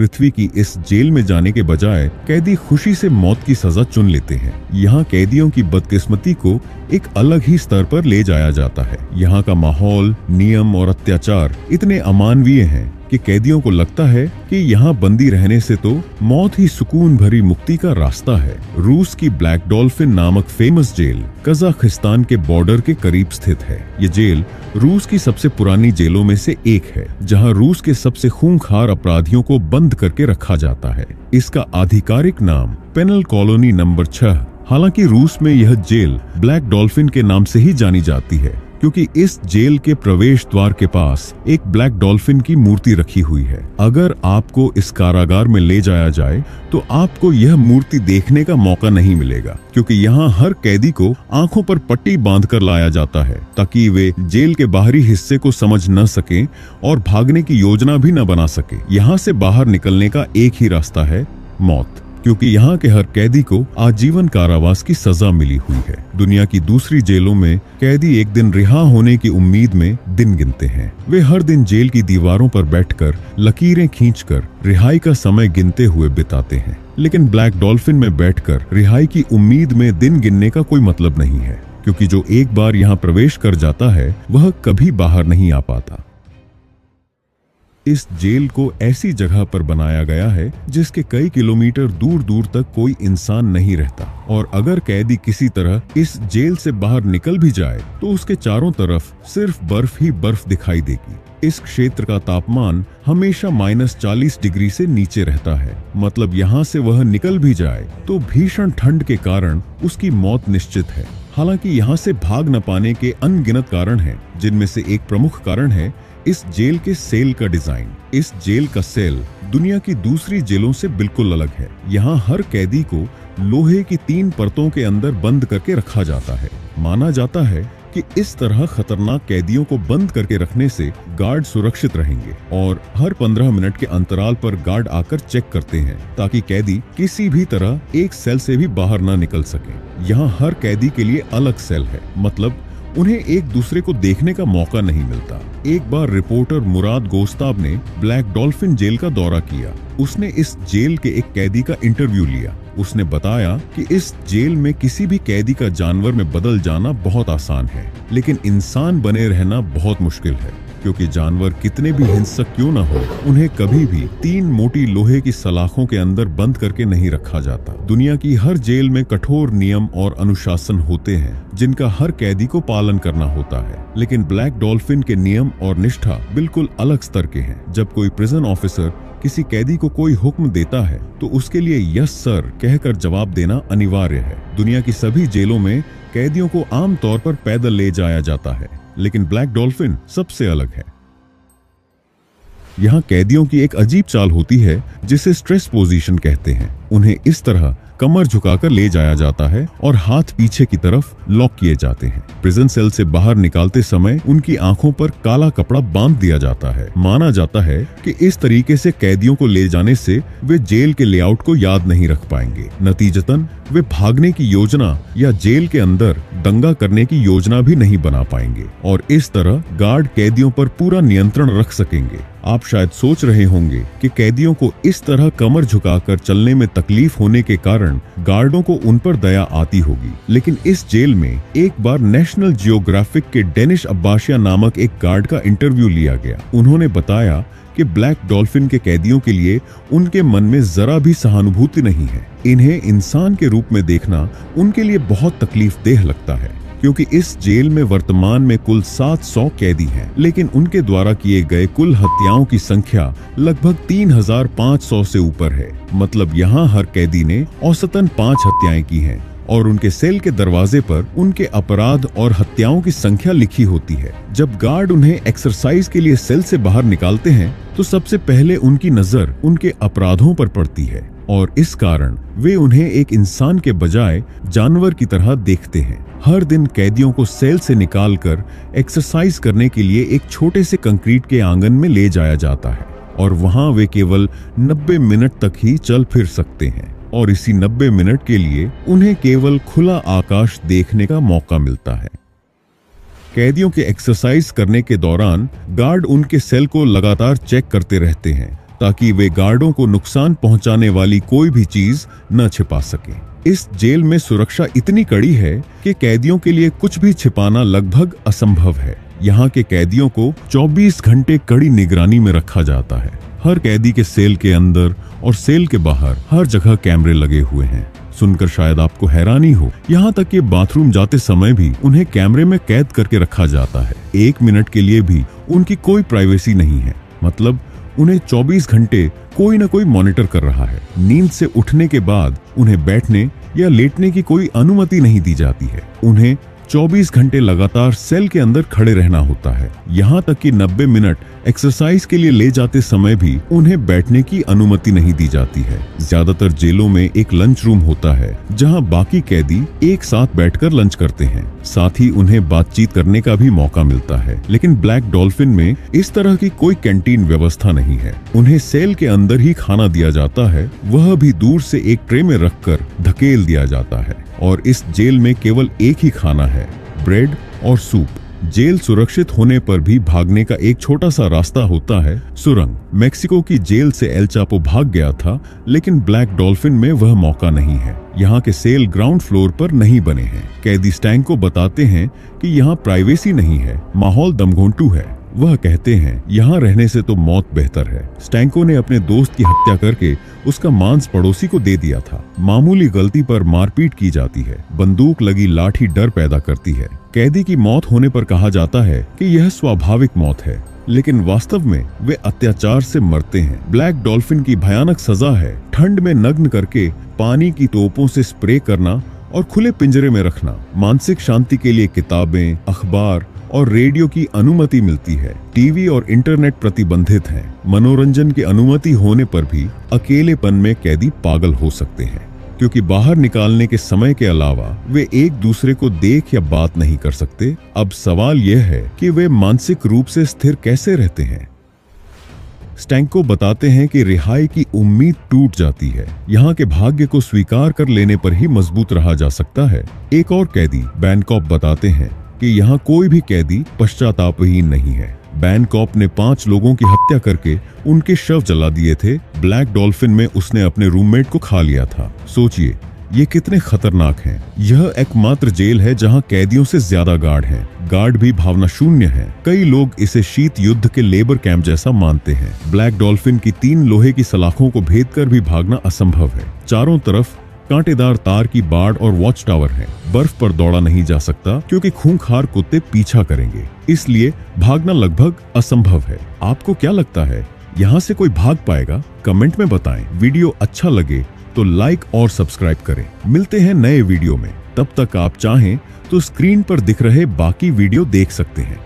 पृथ्वी की इस जेल में जाने के बजाय कैदी खुशी से मौत की सजा चुन लेते हैं। यहाँ कैदियों की बदकिस्मती को एक अलग ही स्तर पर ले जाया जाता है। यहाँ का माहौल, नियम और अत्याचार इतने अमानवीय हैं कि कैदियों को लगता है कि यहाँ बंदी रहने से तो मौत ही सुकून भरी मुक्ति का रास्ता है। रूस की ब्लैक डॉल्फिन नामक फेमस जेल कजाकिस्तान के बॉर्डर के करीब स्थित है। ये जेल रूस की सबसे पुरानी जेलों में से एक है, जहाँ रूस के सबसे खूंखार अपराधियों को बंद करके रखा जाता है। इसका आधिकारिक नाम पेनल कॉलोनी नंबर 6। हालांकि रूस में यह जेल ब्लैक डॉल्फिन के नाम से ही जानी जाती है, क्योंकि इस जेल के प्रवेश द्वार के पास एक ब्लैक डॉल्फिन की मूर्ति रखी हुई है। अगर आपको इस कारागार में ले जाया जाए तो आपको यह मूर्ति देखने का मौका नहीं मिलेगा, क्योंकि यहाँ हर कैदी को आंखों पर पट्टी बांधकर लाया जाता है ताकि वे जेल के बाहरी हिस्से को समझ न सकें और भागने की योजना भी न बना सके। यहाँ से बाहर निकलने का एक ही रास्ता है, मौत, क्योंकि यहाँ के हर कैदी को आजीवन कारावास की सजा मिली हुई है। दुनिया की दूसरी जेलों में कैदी एक दिन रिहा होने की उम्मीद में दिन गिनते हैं। वे हर दिन जेल की दीवारों पर बैठकर लकीरें खींचकर रिहाई का समय गिनते हुए बिताते हैं। लेकिन ब्लैक डॉल्फिन में बैठकर रिहाई की उम्मीद में दिन गिनने का कोई मतलब नहीं है, क्योंकि जो एक बार यहाँ प्रवेश कर जाता है वह कभी बाहर नहीं आ पाता। इस जेल को ऐसी जगह पर बनाया गया है जिसके कई किलोमीटर दूर दूर तक कोई इंसान नहीं रहता, और अगर कैदी किसी तरह इस जेल से बाहर निकल भी जाए तो उसके चारों तरफ सिर्फ बर्फ ही बर्फ दिखाई देगी। इस क्षेत्र का तापमान हमेशा -40 डिग्री से नीचे रहता है। मतलब यहाँ से वह निकल भी जाए तो भीषण ठंड के कारण उसकी मौत निश्चित है। हालांकि यहाँ से भाग न पाने के अनगिनत कारण हैं, जिनमें से एक प्रमुख कारण है इस जेल के सेल का डिजाइन। इस जेल का सेल दुनिया की दूसरी जेलों से बिल्कुल अलग है। यहाँ हर कैदी को लोहे की 3 परतों के अंदर बंद करके रखा जाता है। माना जाता है कि इस तरह खतरनाक कैदियों को बंद करके रखने से गार्ड सुरक्षित रहेंगे, और हर 15 मिनट के अंतराल पर गार्ड आकर चेक करते हैं ताकि कैदी किसी भी तरह एक सेल से भी बाहर न निकल सके। यहाँ हर कैदी के लिए अलग सेल है, मतलब उन्हें एक दूसरे को देखने का मौका नहीं मिलता। एक बार रिपोर्टर मुराद गोस्ताब ने ब्लैक डॉल्फिन जेल का दौरा किया। उसने इस जेल के एक कैदी का इंटरव्यू लिया। उसने बताया कि इस जेल में किसी भी कैदी का जानवर में बदल जाना बहुत आसान है, लेकिन इंसान बने रहना बहुत मुश्किल है, क्योंकि जानवर कितने भी हिंसक क्यों न हो, उन्हें कभी भी 3 मोटी लोहे की सलाखों के अंदर बंद करके नहीं रखा जाता। दुनिया की हर जेल में कठोर नियम और अनुशासन होते हैं जिनका हर कैदी को पालन करना होता है, लेकिन ब्लैक डॉल्फिन के नियम और निष्ठा बिल्कुल अलग स्तर के हैं। जब कोई प्रिजन ऑफिसर किसी कैदी को कोई हुक्म देता है तो उसके लिए यस सर कहकर जवाब देना अनिवार्य है। दुनिया की सभी जेलों में कैदियों को आमतौर पर पैदल ले जाया जाता है, लेकिन ब्लैक डॉल्फिन सबसे अलग है। यहाँ कैदियों की एक अजीब चाल होती है जिसे स्ट्रेस पोजीशन कहते हैं। उन्हें इस तरह कमर झुकाकर ले जाया जाता है और हाथ पीछे की तरफ लॉक किए जाते हैं। प्रिजन सेल से बाहर निकालते समय उनकी आंखों पर काला कपड़ा बांध दिया जाता है। माना जाता है कि इस तरीके से कैदियों को ले जाने से वे जेल के लेआउट को याद नहीं रख पाएंगे। नतीजतन वे भागने की योजना या जेल के अंदर दंगा करने की योजना भी नहीं बना पाएंगे, और इस तरह गार्ड कैदियों पर पूरा नियंत्रण रख सकेंगे। आप शायद सोच रहे होंगे कि कैदियों को इस तरह कमर झुकाकर चलने में तकलीफ होने के कारण गार्डों को उन पर दया आती होगी, लेकिन इस जेल में एक बार नेशनल जियोग्राफिक के डेनिश अब्बासिया नामक एक गार्ड का इंटरव्यू लिया गया। उन्होंने बताया कि ब्लैक डॉल्फिन के कैदियों के लिए उनके मन में जरा भी सहानुभूति नहीं है। इन्हें इंसान के रूप में देखना उनके लिए बहुत तकलीफदेह लगता है, क्योंकि इस जेल में वर्तमान में कुल 700 कैदी हैं, लेकिन उनके द्वारा किए गए कुल हत्याओं की संख्या लगभग 3500 से ऊपर है। मतलब यहाँ हर कैदी ने औसतन 5 हत्याएं की हैं, और उनके सेल के दरवाजे पर उनके अपराध और हत्याओं की संख्या लिखी होती है। जब गार्ड उन्हें एक्सरसाइज के लिए सेल से बाहर निकालते हैं तो सबसे पहले उनकी नजर उनके अपराधों पर पड़ती है, और इस कारण वे उन्हें एक इंसान के बजाय जानवर की तरह देखते हैं। हर दिन कैदियों को सेल से निकालकर एक्सरसाइज करने के लिए एक छोटे से कंक्रीट के आंगन में ले जाया जाता है, और वहां वे केवल 90 मिनट तक ही चल फिर सकते हैं, और इसी 90 मिनट के लिए उन्हें केवल खुला आकाश देखने का मौका मिलता है। कैदियों के एक्सरसाइज करने के दौरान गार्ड उनके सेल को लगातार चेक करते रहते हैं ताकि वे गार्डों को नुकसान पहुंचाने वाली कोई भी चीज न छिपा सके। इस जेल में सुरक्षा इतनी कड़ी है कि कैदियों के लिए कुछ भी छिपाना लगभग असंभव है। यहाँ के कैदियों को 24 घंटे कड़ी निगरानी में रखा जाता है। हर कैदी के सेल के अंदर और सेल के बाहर हर जगह कैमरे लगे हुए हैं। सुनकर शायद आपको हैरानी हो, यहाँ तक कि बाथरूम जाते समय भी उन्हें कैमरे में कैद करके रखा जाता है। 1 मिनट के लिए भी उनकी कोई प्राइवेसी नहीं है। मतलब उन्हें 24 घंटे कोई न कोई मॉनिटर कर रहा है। नींद से उठने के बाद उन्हें बैठने या लेटने की कोई अनुमति नहीं दी जाती है। उन्हें 24 घंटे लगातार सेल के अंदर खड़े रहना होता है। यहाँ तक कि 90 मिनट एक्सरसाइज के लिए ले जाते समय भी उन्हें बैठने की अनुमति नहीं दी जाती है। ज्यादातर जेलों में एक लंच रूम होता है जहाँ बाकी कैदी एक साथ बैठकर लंच करते हैं। साथ ही उन्हें बातचीत करने का भी मौका मिलता है। लेकिन ब्लैक डॉल्फिन में इस तरह की कोई कैंटीन व्यवस्था नहीं है। उन्हें सेल के अंदर ही खाना दिया जाता है, वह भी दूर से एक ट्रे में रखकर धकेल दिया जाता है। और इस जेल में केवल एक ही खाना है, ब्रेड और सूप। जेल सुरक्षित होने पर भी भागने का एक छोटा सा रास्ता होता है, सुरंग। मेक्सिको की जेल से एल चापो भाग गया था, लेकिन ब्लैक डॉल्फिन में वह मौका नहीं है। यहाँ के सेल ग्राउंड फ्लोर पर नहीं बने हैं। कैदी स्टैंको बताते हैं कि यहाँ प्राइवेसी नहीं है, माहौल दमघोंटू है। वह कहते हैं यहाँ रहने से तो मौत बेहतर है। स्टैंको ने अपने दोस्त की हत्या करके उसका मांस पड़ोसी को दे दिया था। मामूली गलती पर मारपीट की जाती है। बंदूक लगी लाठी डर पैदा करती है। कैदी की मौत होने पर कहा जाता है कि यह स्वाभाविक मौत है, लेकिन वास्तव में वे अत्याचार से मरते हैं। ब्लैक डॉल्फिन की भयानक सजा है ठंड में नग्न करके पानी की तोपों से स्प्रे करना और खुले पिंजरे में रखना। मानसिक शांति के लिए किताबें, अखबार और रेडियो की अनुमति मिलती है। टीवी और इंटरनेट प्रतिबंधित हैं। मनोरंजन की अनुमति होने पर भी अकेलेपन में कैदी पागल हो सकते हैं, क्योंकि बाहर निकालने के समय के अलावा वे एक दूसरे को देख या बात नहीं कर सकते। अब सवाल यह है कि वे मानसिक रूप से स्थिर कैसे रहते हैं। स्टैंको बताते हैं कि रिहाई की उम्मीद टूट जाती है। यहाँ के भाग्य को स्वीकार कर लेने पर ही मजबूत रहा जा सकता है। एक और कैदी बैनकॉप बताते हैं कि यहाँ कोई भी कैदी पश्चातापहीन नहीं है। बैनकॉप ने 5 लोगों की हत्या करके उनके शव जला दिए थे। ब्लैक डॉल्फिन में उसने अपने रूममेट को खा लिया था। सोचिए ये कितने खतरनाक हैं। यह एकमात्र जेल है जहां कैदियों से ज्यादा गार्ड हैं। गार्ड भी भावना शून्य हैं। कई लोग इसे शीत युद्ध के लेबर कैंप जैसा मानते हैं। ब्लैक डॉल्फिन की 3 लोहे की सलाखों को भेदकर भी भागना असंभव है। चारों तरफ कांटेदार तार की बाड़ और वॉच टावर है। बर्फ पर दौड़ा नहीं जा सकता क्योंकि खूंखार कुत्ते पीछा करेंगे, इसलिए भागना लगभग असंभव है। आपको क्या लगता है, यहाँ से कोई भाग पाएगा? कमेंट में बताएं। वीडियो अच्छा लगे तो लाइक और सब्सक्राइब करें। मिलते हैं नए वीडियो में। तब तक आप चाहें तो स्क्रीन पर दिख रहे बाकी वीडियो देख सकते हैं।